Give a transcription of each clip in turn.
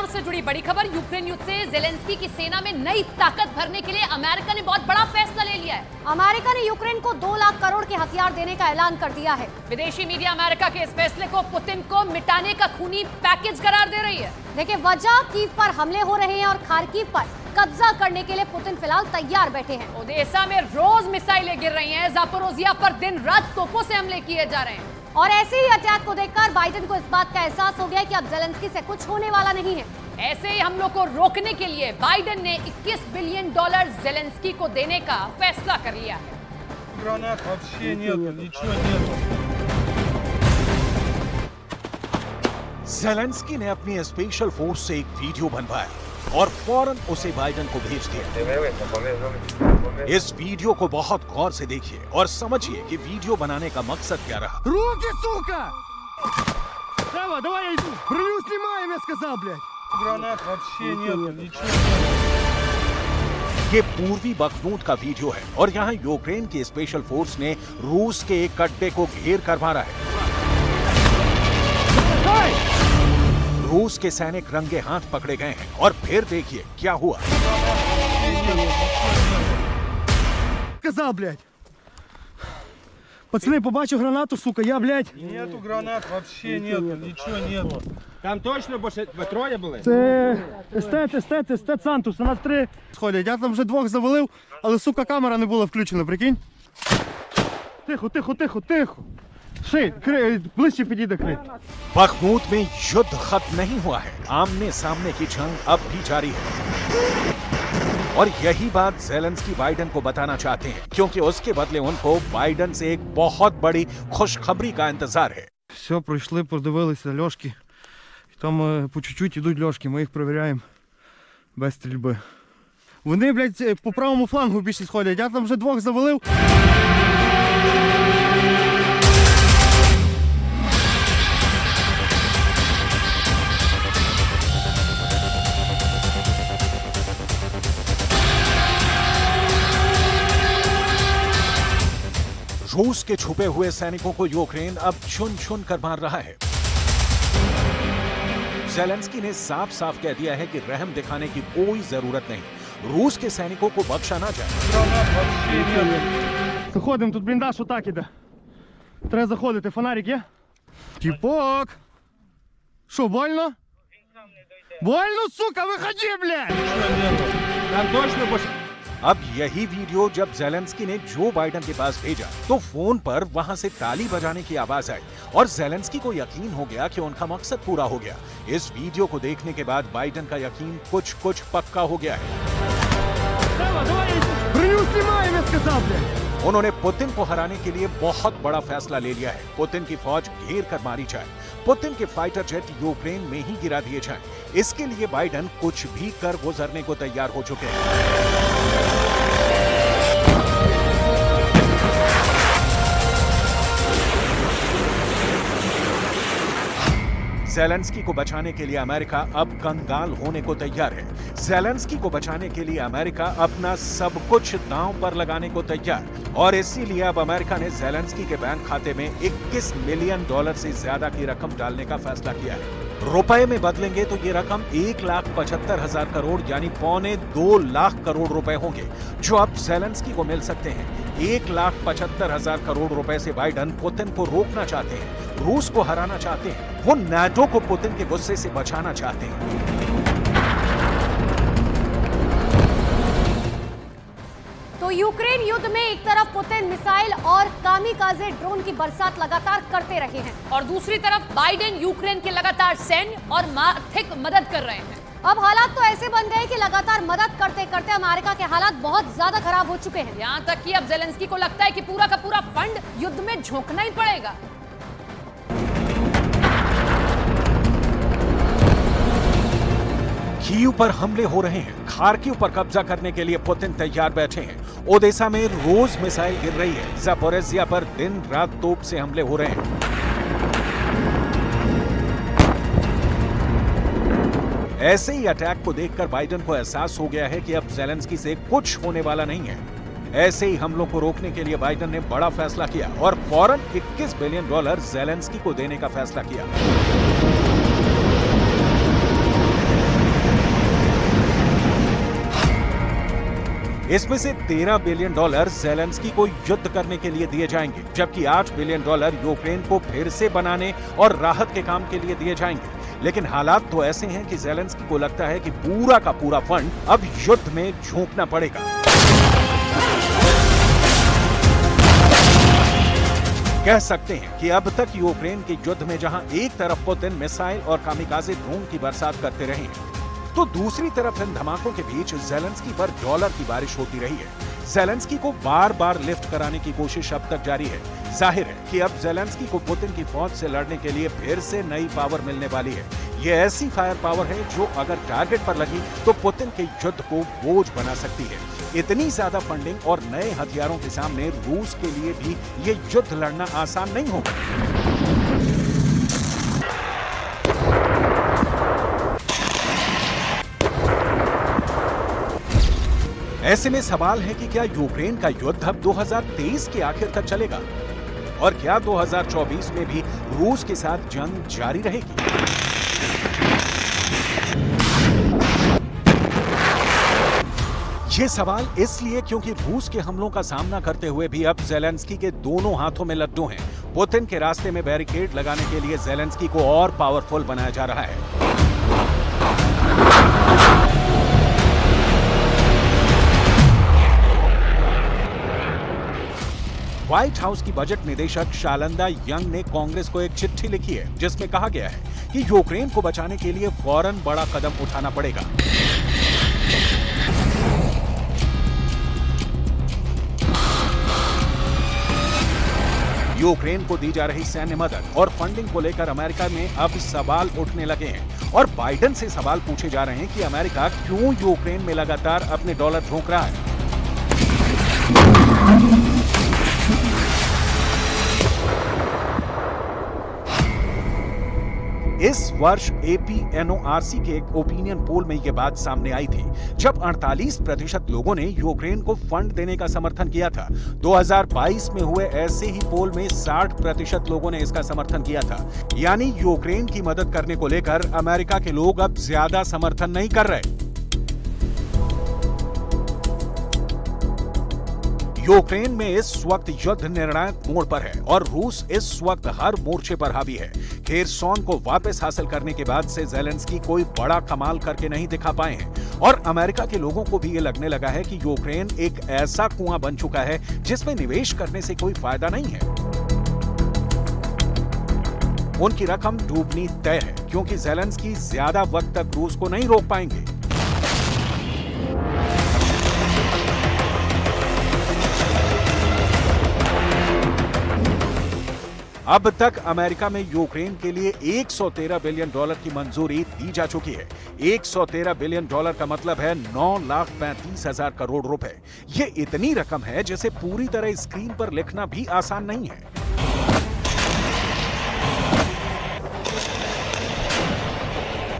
से जुड़ी बड़ी खबर। यूक्रेन युद्ध से ज़ेलेंस्की की सेना में नई ताकत भरने के लिए अमेरिका ने बहुत बड़ा फैसला ले लिया है। अमेरिका ने यूक्रेन को 2 लाख करोड़ के हथियार देने का ऐलान कर दिया है। विदेशी मीडिया अमेरिका के इस फैसले को पुतिन को मिटाने का खूनी पैकेज करार दे रही है। देखिए, वजह कीव पर हमले हो रहे हैं और खार्किव पर कब्जा करने के लिए पुतिन फिलहाल तैयार बैठे हैं। ओडेसा में रोज मिसाइलें गिर रही हैं। जापोरोजिया पर दिन रात तोपों से हमले किए जा रहे हैं। और ऐसे ही अटैक को देखकर बाइडेन को इस बात का एहसास हो गया कि अब ज़ेलेंस्की से कुछ होने वाला नहीं है। ऐसे ही हमलों को रोकने के लिए बाइडेन ने $21 बिलियन ज़ेलेंस्की को देने का फैसला कर लिया है। ज़ेलेंस्की ने अपनी स्पेशल फोर्स से एक वीडियो बनवाया और फौरन उसे बाइडेन को भेज दिया। इस वीडियो को बहुत गौर से देखिए और समझिए कि वीडियो बनाने का मकसद क्या रहा। Руки, сука! Давай, давай я иду. Броню снимаем, я сказал, блядь. Гранат вообще нет, ничего. ये पूर्वी बखमूत का वीडियो है और यहाँ यूक्रेन की स्पेशल फोर्स ने रूस के एक अड्डे को घेर कर मारा है। रूस के सैनिक रंगे हाथ पकड़े गए हैं और फिर देखिए क्या हुआ। Сказал, блядь. Пацаны, побачив гранату, сука, я, блядь. Нету гранат, вообще нету, ничего нету. Там точно ви троє були? Це естет Сантус, у нас 3 сходять. Я там вже 2 завалив, але, сука, камера не була включена, прикинь. Тихо, тихо, тихо, тихо. Ши, ближче підійде крит. बखमूत में युद्ध खत्म नहीं हुआ है। आमने सामने की जंग अब भी जारी है और यही बात ज़ेलेंस्की बाइडेन को बताना चाहते हैं, क्योंकि उसके बदले उनको बाइडेन से एक बहुत बड़ी खुशखबरी का इंतजार है। Все, пройшли, подивилися льошки. Там по чуть-чуть ідуть льошки, ми їх перевіряємо без стрільби. Вони, блядь, по правому флангу більше сходять. Я там вже 2 завалив. रूस के छुपे हुए सैनिकों को यूक्रेन अब चुन चुन कर मार रहा है। ज़ेलेंस्की ने साफ साफ कह दिया है कि रहम दिखाने की कोई जरूरत नहीं, रूस के सैनिकों को बख्शा ना जाए। Заходимо, тут бліндаж отак іде. Треба заходити, фонарик є? Тіпок! Що, больно? Больно, сука, виходи, блядь! Там точно अब यही वीडियो जब ज़ेलेंस्की ने जो बाइडेन के पास भेजा तो फोन पर वहां से ताली बजाने की आवाज आई और ज़ेलेंस्की को यकीन हो गया कि उनका मकसद पूरा हो गया। इस वीडियो को देखने के बाद बाइडेन का यकीन कुछ कुछ पक्का हो गया है। उन्होंने पुतिन को हराने के लिए बहुत बड़ा फैसला ले लिया है। पुतिन की फौज घेर कर मारी जाए, पुतिन के फाइटर जेट यूक्रेन में ही गिरा दिए जाएं। इसके लिए बाइडेन कुछ भी कर गुजरने को तैयार हो चुके हैं। ज़ेलेंस्की को बचाने के लिए अमेरिका अब कंगाल होने को तैयार है। ज़ेलेंस्की को बचाने के लिए अमेरिका अपना सब कुछ दांव पर लगाने को तैयार, और इसीलिए अब अमेरिका ने ज़ेलेंस्की के बैंक खाते में $21 मिलियन से ज्यादा की रकम डालने का फैसला किया है। रुपए में बदलेंगे तो ये रकम 1,75,000 करोड़ यानी 1.25 लाख करोड़ रुपए होंगे, जो अब ज़ेलेंस्की को मिल सकते हैं। 1,75,000 करोड़ रुपए से बाइडेन पुतिन को रोकना चाहते हैं, रूस को हराना चाहते हैं, वो नाटो को पुतिन के गुस्से से बचाना चाहते हैं। तो यूक्रेन युद्ध में एक तरफ पुतिन मिसाइल और कामिकाज़े ड्रोन की बरसात लगातार करते रहे हैं और दूसरी तरफ बाइडेन यूक्रेन के लगातार सैन्य और आर्थिक मदद कर रहे हैं। अब हालात तो ऐसे बन गए कि लगातार मदद करते करते अमेरिका के हालात बहुत ज्यादा खराब हो चुके हैं। यहाँ तक कि अब ज़ेलेंस्की को लगता है कि पूरा का पूरा फंड युद्ध में झोंकना ही पड़ेगा। कीव पर हमले हो रहे हैं, खार्किव पर कब्जा करने के लिए पुतिन तैयार बैठे हैं। ओडेसा में रोज मिसाइल गिर रही है, जापोरोजिया पर दिन रात तोप से हमले हो रहे हैं। ऐसे ही अटैक को देखकर बाइडेन को एहसास हो गया है कि अब ज़ेलेंस्की से कुछ होने वाला नहीं है। ऐसे ही हमलों को रोकने के लिए बाइडेन ने बड़ा फैसला किया और फौरन $21 बिलियन ज़ेलेंस्की को देने का फैसला किया। इसमें से $13 बिलियन ज़ेलेंस्की को युद्ध करने के लिए दिए जाएंगे, जबकि $8 बिलियन यूक्रेन को फिर से बनाने और राहत के काम के लिए दिए जाएंगे। लेकिन हालात तो ऐसे हैं कि ज़ेलेंस्की को लगता है कि पूरा का पूरा फंड अब युद्ध में झोंकना पड़ेगा। कह सकते हैं कि अब तक यूक्रेन के युद्ध में जहां एक तरफ पुतिन मिसाइल और कामिकाज़े ड्रोन की बरसात करते रहे हैं, तो दूसरी तरफ इन धमाकों के बीच ज़ेलेंस्की पर डॉलर की बारिश होती रही है। ज़ेलेंस्की को बार बार लिफ्ट कराने की कोशिश अब तक जारी है। जाहिर है कि अब ज़ेलेंस्की को पुतिन की फौज से लड़ने के लिए फिर से नई पावर मिलने वाली है। ये ऐसी फायर पावर है जो अगर टारगेट पर लगी तो पुतिन के युद्ध को बोझ बना सकती है। इतनी ज्यादा फंडिंग और नए हथियारों के सामने रूस के लिए भी ये युद्ध लड़ना आसान नहीं होगा। ऐसे में सवाल है कि क्या यूक्रेन का युद्ध अब 2023 के आखिर तक चलेगा और क्या 2024 में भी रूस के साथ जंग जारी रहेगी? ये सवाल इसलिए क्योंकि रूस के हमलों का सामना करते हुए भी अब ज़ेलेंस्की के दोनों हाथों में लड्डू हैं। पुतिन के रास्ते में बैरिकेड लगाने के लिए ज़ेलेंस्की को और पावरफुल बनाया जा रहा है। व्हाइट हाउस की बजट निदेशक शालंदा यंग ने कांग्रेस को एक चिट्ठी लिखी है, जिसमें कहा गया है कि यूक्रेन को बचाने के लिए फौरन बड़ा कदम उठाना पड़ेगा। यूक्रेन को दी जा रही सैन्य मदद और फंडिंग को लेकर अमेरिका में अब सवाल उठने लगे हैं और बाइडेन से सवाल पूछे जा रहे हैं कि अमेरिका क्यों यूक्रेन में लगातार अपने डॉलर झोंक रहा है। इस वर्ष APNORC के एक ओपिनियन पोल में यह बात सामने आई थी, जब 48% लोगों ने यूक्रेन को फंड देने का समर्थन किया था। 2022 में हुए ऐसे ही पोल में 60% लोगों ने इसका समर्थन किया था। यानी यूक्रेन की मदद करने को लेकर अमेरिका के लोग अब ज्यादा समर्थन नहीं कर रहे। यूक्रेन में इस वक्त युद्ध निर्णायक मोड़ पर है और रूस इस वक्त हर मोर्चे पर हावी है। खेरसोन को वापस हासिल करने के बाद से ज़ेलेंस्की कोई बड़ा कमाल करके नहीं दिखा पाए हैं और अमेरिका के लोगों को भी ये लगने लगा है कि यूक्रेन एक ऐसा कुआं बन चुका है जिसमें निवेश करने से कोई फायदा नहीं है। उनकी रकम डूबनी तय है क्योंकि ज़ेलेंस्की ज्यादा वक्त तक रूस को नहीं रोक पाएंगे। अब तक अमेरिका में यूक्रेन के लिए $113 बिलियन की मंजूरी दी जा चुकी है। $113 बिलियन का मतलब है 9,35,000 करोड़ रुपए। ये इतनी रकम है जिसे पूरी तरह स्क्रीन पर लिखना भी आसान नहीं है।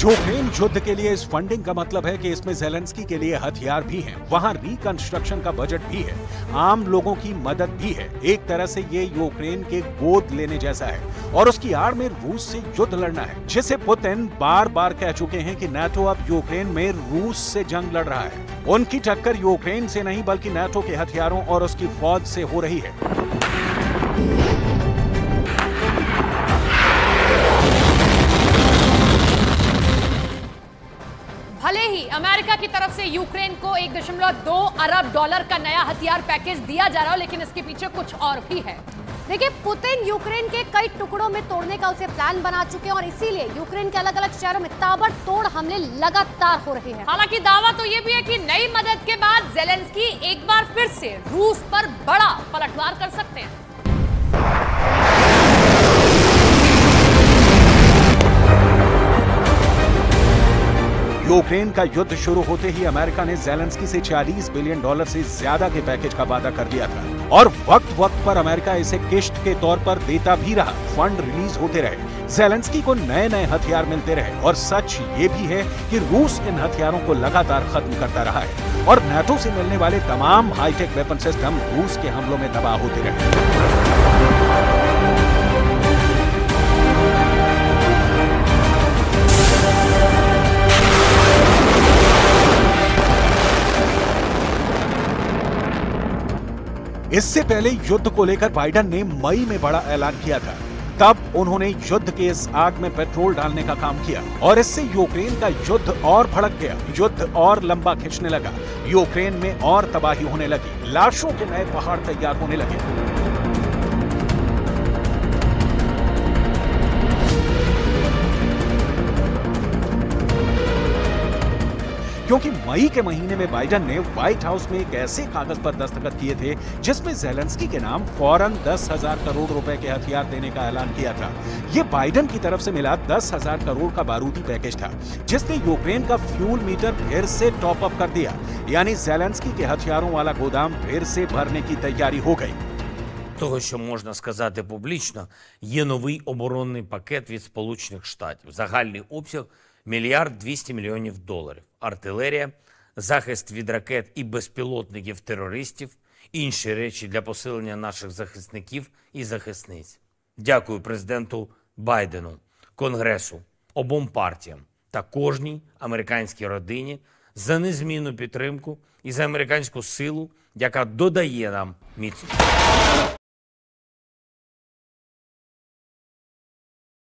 यूक्रेन युद्ध के लिए इस फंडिंग का मतलब है कि इसमें ज़ेलेंस्की के लिए हथियार भी हैं, वहां रिकंस्ट्रक्शन का बजट भी है, आम लोगों की मदद भी है। एक तरह से ये यूक्रेन के गोद लेने जैसा है और उसकी आड़ में रूस से युद्ध लड़ना है, जिसे पुतिन बार बार कह चुके हैं कि नाटो अब यूक्रेन में रूस से जंग लड़ रहा है। उनकी टक्कर यूक्रेन से नहीं बल्कि नाटो के हथियारों और उसकी फौज से हो रही है। भले ही अमेरिका की तरफ से यूक्रेन को $1.2 अरब का नया हथियार पैकेज दिया जा रहा हो, लेकिन इसके पीछे कुछ और भी है। देखिए, पुतिन यूक्रेन के कई टुकड़ों में तोड़ने का उसे प्लान बना चुके हैं और इसीलिए यूक्रेन के अलग अलग शहरों में ताबड़तोड़ हमले लगातार हो रहे हैं। हालांकि दावा तो ये भी है कि नई मदद के बाद ज़ेलेंस्की एक बार फिर से रूस पर बड़ा पलटवार कर सकते हैं। यूक्रेन का युद्ध शुरू होते ही अमेरिका ने ज़ेलेंस्की से $40 बिलियन से ज्यादा के पैकेज का वादा कर दिया था और वक्त वक्त पर अमेरिका इसे किश्त के तौर पर देता भी रहा। फंड रिलीज होते रहे, ज़ेलेंस्की को नए नए हथियार मिलते रहे और सच ये भी है कि रूस इन हथियारों को लगातार खत्म करता रहा है और नाटो से मिलने वाले तमाम हाईटेक वेपन सिस्टम रूस के हमलों में तबाह होते रहे। इससे पहले युद्ध को लेकर बाइडेन ने मई में बड़ा ऐलान किया था। तब उन्होंने युद्ध के इस आग में पेट्रोल डालने का काम किया और इससे यूक्रेन का युद्ध और भड़क गया। युद्ध और लंबा खिंचने लगा, यूक्रेन में और तबाही होने लगी, लाशों के नए पहाड़ तैयार होने लगे। क्योंकि मई के महीने में बाइडेन ने व्हाइट हाउस में एक ऐसे कागज पर दस्तखत किए थे जिसमें ज़ेलेंस्की के नाम फौरन 10,000 करोड़ रुपए के हथियार देने का ऐलान किया था। ये बाइडेन की तरफ से मिला 10,000 करोड़ का बारूदी पैकेज था, जिसने यूक्रेन का फ्यूल मीटर फिर से टॉप अप कर दिया। यानी ज़ेलेंस्की के हथियारों वाला गोदाम फिर से भरने की तैयारी हो गई। Того, що можна сказати публічно, є новий оборонний пакет від Сполучених Штатів. Загальний обсяг – $1 200 мільйонів. Артилерія, захист від ракет і безпілотників терористів, інші речі для посилення наших захисників і захисниць. Дякую президенту Байдену, Конгресу, обом партіям та кожній американській родині за незмінну підтримку і за американську силу, яка додає нам міцності.